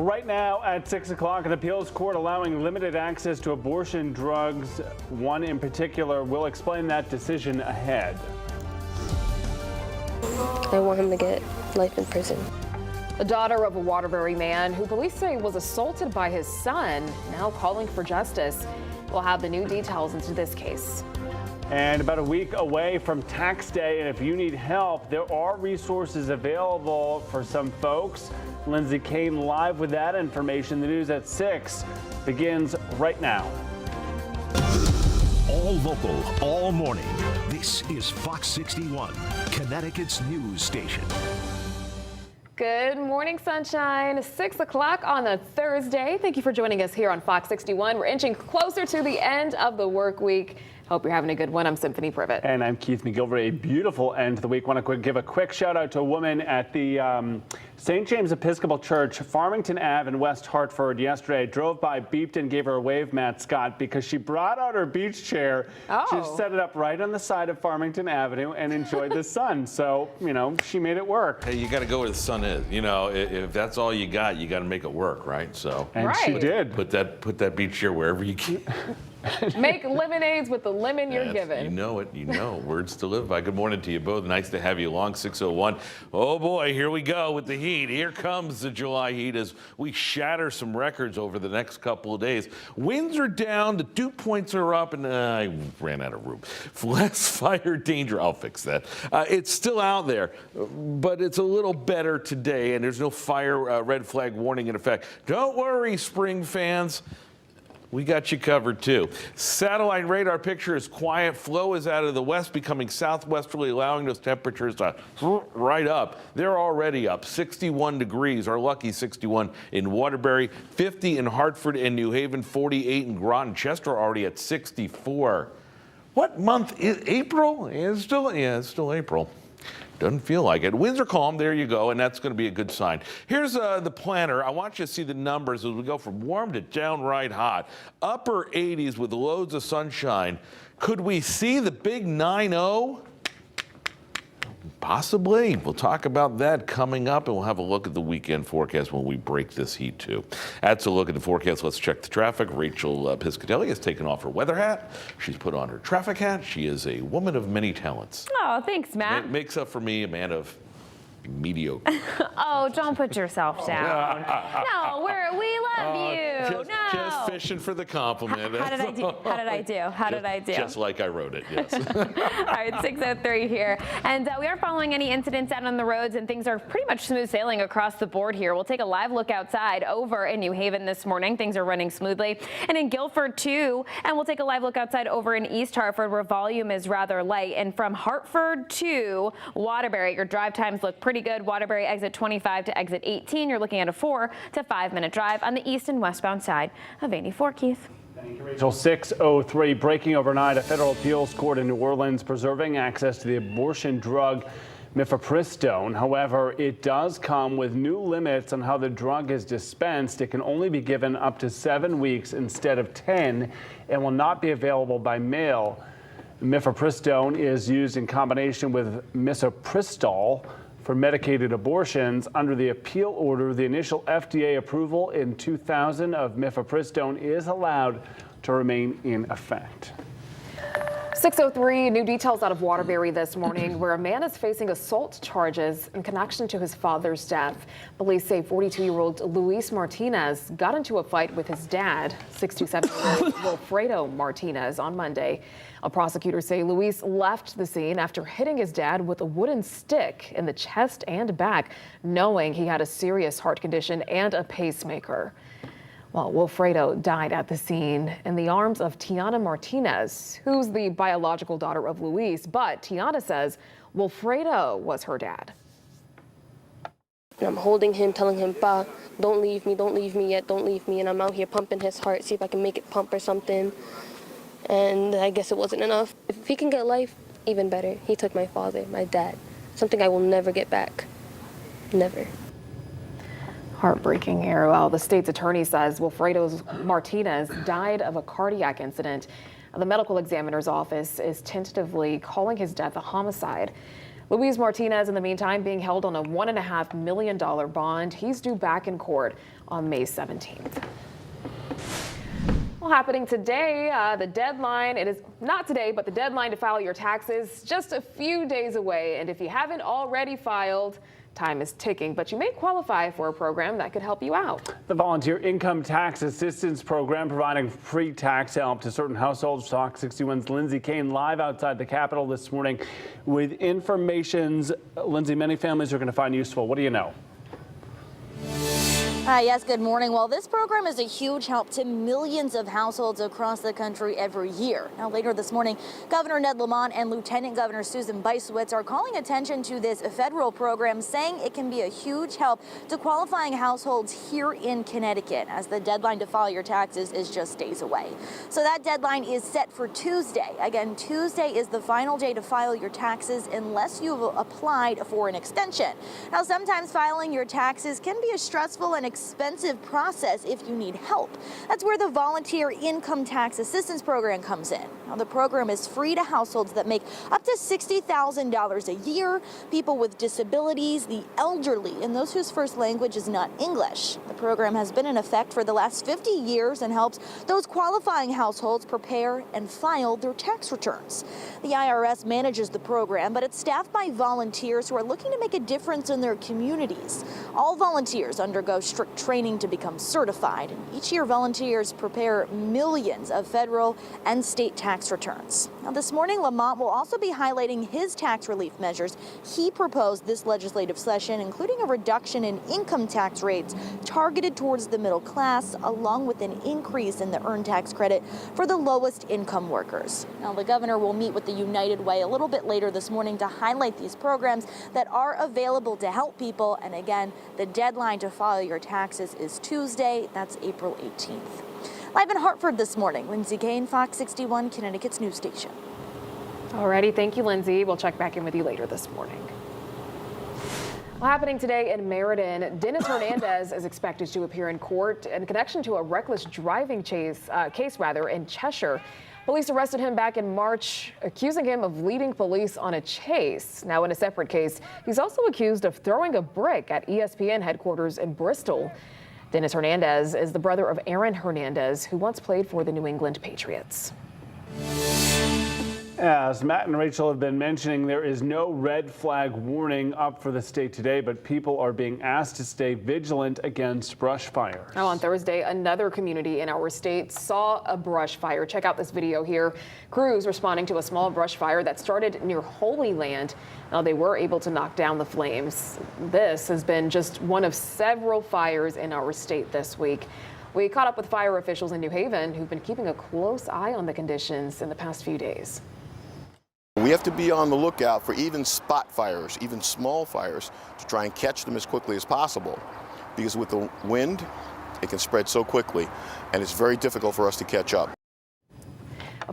right now at 6 o'clock, an appeals court allowing limited access to abortion drugs. One in particular. We'll explain that decision ahead. I want him to get life in prison. The daughter of a Waterbury man who police say was assaulted by his son, now calling for justice. We'll have the new details into this case. And about a week away from tax day, and if you need help, there are resources available for some folks. Lindsay Kane live with that information. The news at 6 begins right now. All local, all morning. This is Fox 61, Connecticut's news station. Good morning, sunshine. 6 o'clock on a Thursday. Thank you for joining us here on Fox 61. We're inching closer to the end of the work week. Hope you're having a good one. I'm Symphony Privet. And I'm Keith McGilvery. A beautiful end to the week. Want to give a quick shout out to a woman at the St. James Episcopal Church, Farmington Ave in West Hartford yesterday. Drove by, beeped and gave her a wave, Matt Scott, because she brought out her beach chair. She set it up right on the side of Farmington Avenue and enjoyed the sun. So, you know, she made it work. Hey, you got to go where the sun is. You know, if that's all you got to make it work, right? So. And she did. Put that beach chair wherever you can. Make lemonades with the lemon you're given. You know it. You know. Words to live by. Good morning to you both. Nice to have you along. 6:01. Oh boy, here we go with the heat. Here comes the July heat as we shatter some records over the next couple of days. Winds are down. The dew points are up, and I ran out of room. Less fire danger. I'll fix that. It's still out there, but it's a little better today, and there's no fire red flag warning in effect. Don't worry, spring fans. We got you covered, too. Satellite radar picture is quiet. Flow is out of the west, becoming southwesterly, allowing those temperatures to right up. They're already up. 61 degrees, our lucky 61 in Waterbury, 50 in Hartford and New Haven, 48 in Groton. Chester already at 64. What month is April? It's still April. Doesn't feel like it. Winds are calm. There you go. And that's going to be a good sign. Here's the planner. I want you to see the numbers as we go from warm to downright hot. Upper 80s with loads of sunshine. Could we see the big 9-0? Possibly. We'll talk about that coming up, and we'll have a look at the weekend forecast when we break this heat, too. That's a look at the forecast. Let's check the traffic. Rachel Piscatelli has taken off her weather hat. She's put on her traffic hat. She is a woman of many talents. Oh, thanks, Matt. It makes up for me, a man of mediocre. Oh, don't put yourself down. No, we love you. Just fishing for the compliment. How did I do? Just like I wrote it, yes. All right, 6:03 here. And we aren't following any incidents out on the roads, and things are pretty much smooth sailing across the board here. We'll take a live look outside over in New Haven this morning. Things are running smoothly. And in Guilford, too. And we'll take a live look outside over in East Hartford, where volume is rather light. And from Hartford to Waterbury, your drive times look pretty good. Waterbury exit 25 to exit 18. You're looking at a 4 to 5 minute drive on the east and westbound side of 84. Keith. Thank you, Rachel. 6:03, breaking overnight, a federal appeals court in New Orleans preserving access to the abortion drug mifepristone. However, it does come with new limits on how the drug is dispensed. It can only be given up to 7 weeks instead of 10 and will not be available by mail. Mifepristone is used in combination with misoprostol for medicated abortions. Under the appeal order, the initial FDA approval in 2000 of mifepristone is allowed to remain in effect. 6:03, new details out of Waterbury this morning, where a man is facing assault charges in connection to his father's death. Police say 42-year-old Luis Martinez got into a fight with his dad, 67-year-old Wilfredo Martinez, on Monday. A prosecutor say Luis left the scene after hitting his dad with a wooden stick in the chest and back, knowing he had a serious heart condition and a pacemaker. Well, Wilfredo died at the scene in the arms of Tiana Martinez, who's the biological daughter of Luis, but Tiana says Wilfredo was her dad. And I'm holding him, telling him, "Pa, don't leave me yet, don't leave me." And I'm out here pumping his heart, see if I can make it pump or something. And I guess it wasn't enough. If he can get life, even better. He took my father, my dad, something I will never get back. Never. Heartbreaking here. Well, the state's attorney says Wilfredo Martinez died of a cardiac incident. The medical examiner's office is tentatively calling his death a homicide. Luis Martinez, in the meantime, being held on a $1.5 million bond. He's due back in court on May 17th. Well, happening today, the deadline, it is not today, but the deadline to file your taxes just a few days away. And if you haven't already filed, time is ticking, but you may qualify for a program that could help you out. The Volunteer Income Tax Assistance Program providing free tax help to certain households. Fox 61's Lindsay Kane live outside the Capitol this morning with information. Lindsay, many families are going to find useful. What do you know? Yes, good morning. Well, this program is a huge help to millions of households across the country every year. Now, later this morning, Governor Ned Lamont and Lieutenant Governor Susan Bysiewicz are calling attention to this federal program, saying it can be a huge help to qualifying households here in Connecticut, as the deadline to file your taxes is just days away. So that deadline is set for Tuesday. Again, Tuesday is the final day to file your taxes unless you've applied for an extension. Now, sometimes filing your taxes can be a stressful and expensive process if you need help. That's where the Volunteer Income Tax Assistance Program comes in. Now, the program is free to households that make up to $60,000 a year, people with disabilities, the elderly, and those whose first language is not English. The program has been in effect for the last 50 years and helps those qualifying households prepare and file their tax returns. The IRS manages the program, but it's staffed by volunteers who are looking to make a difference in their communities. All volunteers undergo strict training to become certified. Each year, volunteers prepare millions of federal and state tax returns. Now, this morning, Lamont will also be highlighting his tax relief measures he proposed this legislative session, including a reduction in income tax rates targeted towards the middle class, along with an increase in the earned tax credit for the lowest income workers. Now, the governor will meet with the United Way a little bit later this morning to highlight these programs that are available to help people. And again, the deadline to file your taxes is Tuesday. That's April 18th. Live in Hartford this morning, Lindsay Kane, Fox 61, Connecticut's news station. Alrighty, thank you, Lindsay. We'll check back in with you later this morning. Well, happening today in Meriden, Dennis Hernandez is expected to appear in court in connection to a reckless driving case in Cheshire. Police arrested him back in March, accusing him of leading police on a chase. Now, in a separate case, he's also accused of throwing a brick at ESPN headquarters in Bristol. Dennis Hernandez is the brother of Aaron Hernandez, who once played for the New England Patriots. As Matt and Rachel have been mentioning, there is no red flag warning up for the state today, but people are being asked to stay vigilant against brush fires. Now, on Thursday, another community in our state saw a brush fire. Check out this video here. Crews responding to a small brush fire that started near Holy Land. Now, they were able to knock down the flames. This has been just one of several fires in our state this week. We caught up with fire officials in New Haven who've been keeping a close eye on the conditions in the past few days. We have to be on the lookout for even spot fires, even small fires, to try and catch them as quickly as possible. Because with the wind, it can spread so quickly, and it's very difficult for us to catch up.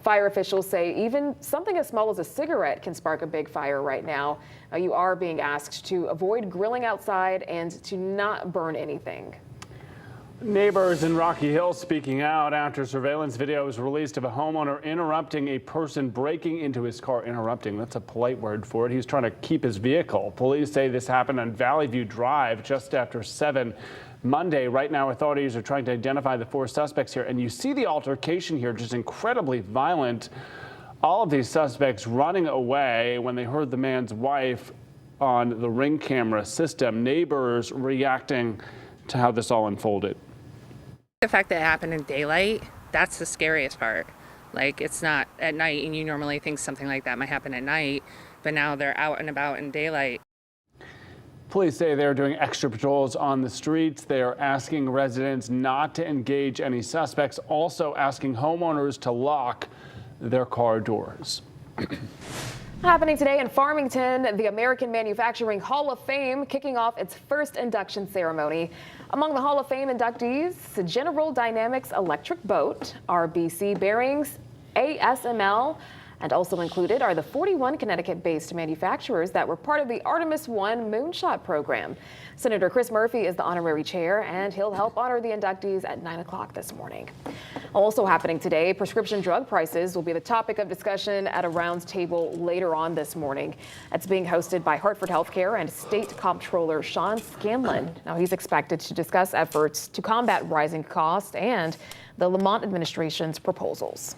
Fire officials say even something as small as a cigarette can spark a big fire right now. You are being asked to avoid grilling outside and to not burn anything. Neighbors in Rocky Hill speaking out after surveillance video was released of a homeowner interrupting a person breaking into his car. Interrupting, that's a polite word for it. He was trying to keep his vehicle. Police say this happened on Valley View Drive just after 7 Monday. Right now, authorities are trying to identify the 4 suspects here. And you see the altercation here, just incredibly violent. All of these suspects running away when they heard the man's wife on the Ring camera system. Neighbors reacting to how this all unfolded. The fact that it happened in daylight, that's the scariest part. Like, it's not at night, and you normally think something like that might happen at night, but now they're out and about in daylight. Police say they're doing extra patrols on the streets. They are asking residents not to engage any suspects, also asking homeowners to lock their car doors. Happening today in Farmington, the American Manufacturing Hall of Fame kicking off its first induction ceremony. Among the Hall of Fame inductees, General Dynamics Electric Boat, RBC Bearings, ASML, and also included are the 41 Connecticut-based manufacturers that were part of the Artemis I Moonshot program. Senator Chris Murphy is the honorary chair, and he'll help honor the inductees at 9 o'clock this morning. Also happening today, prescription drug prices will be the topic of discussion at a roundtable later on this morning. It's being hosted by Hartford Healthcare and State Comptroller Sean Scanlon. Now, he's expected to discuss efforts to combat rising costs and the Lamont administration's proposals.